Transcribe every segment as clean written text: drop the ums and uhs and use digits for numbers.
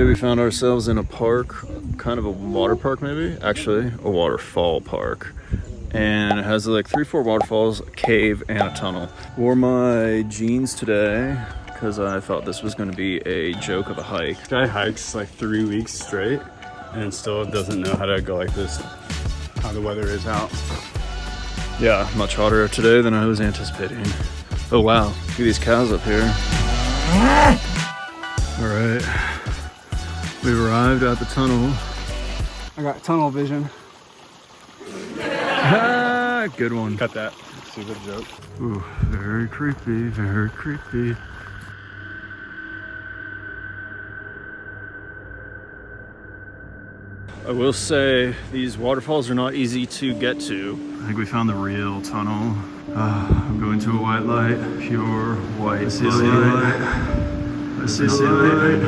we found ourselves in a park, kind of a water park maybe, actually a waterfall park. And it has like 3-4 waterfalls, a cave, and a tunnel. Wore my jeans today because I thought this was going to be a joke of a hike. This guy hikes like 3 weeks straight and still doesn't know how to go like this, how the weather is out. Yeah, much hotter today than I was anticipating. Oh wow, look at these cows up here. All right, we arrived at the tunnel. I got tunnel vision. Ah, good one. Cut that. Stupid joke. Ooh, very creepy, very creepy. I will say these waterfalls are not easy to get to. I think we found the real tunnel. I'm going to a white light, pure white light. I see light.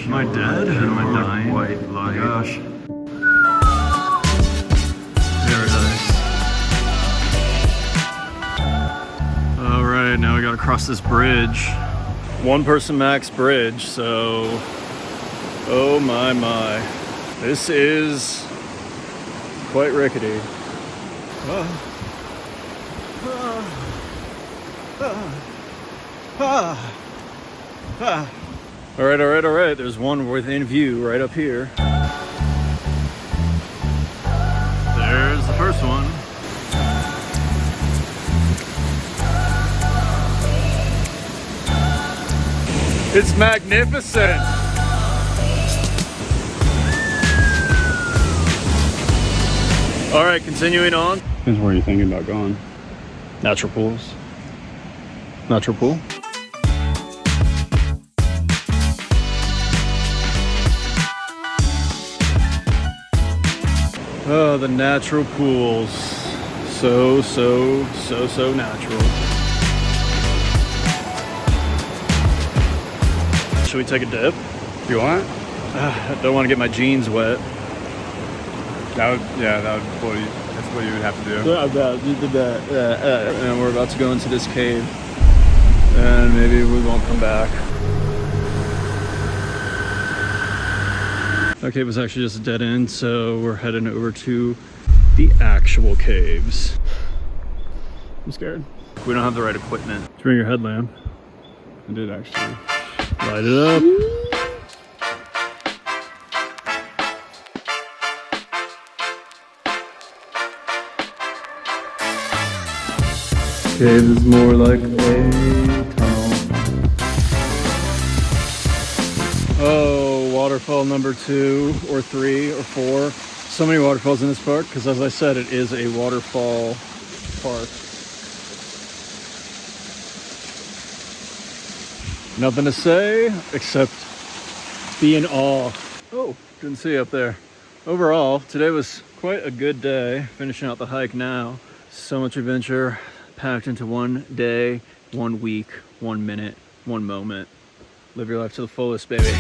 Am I dead? Am I dying? White light. Oh my gosh. Paradise. All right, now we gotta cross this bridge. One person max bridge, so oh my. This is quite rickety. All right. There's one within view right up here. There's the first one. It's magnificent. All right, continuing on. Depends where you're thinking about going. Natural pools. Natural pool. Oh, the natural pools. So natural. Should we take a dip? You want? I don't want to get my jeans wet. That's what you would have to do. And we're about to go into this cave. And maybe we won't come back. That cave was actually just a dead end, so we're heading over to the actual caves. I'm scared. We don't have the right equipment. Let's bring your headlamp. I did actually. Light it up. Cave is more like a tunnel. Oh, waterfall number 2 or 3 or 4. So many waterfalls in this park because, as I said, it is a waterfall park. Nothing to say except be in awe. Oh, didn't see you up there. Overall, today was quite a good day. Finishing out the hike now. So much adventure packed into one day, 1 week, 1 minute, 1 moment. Live your life to the fullest, baby.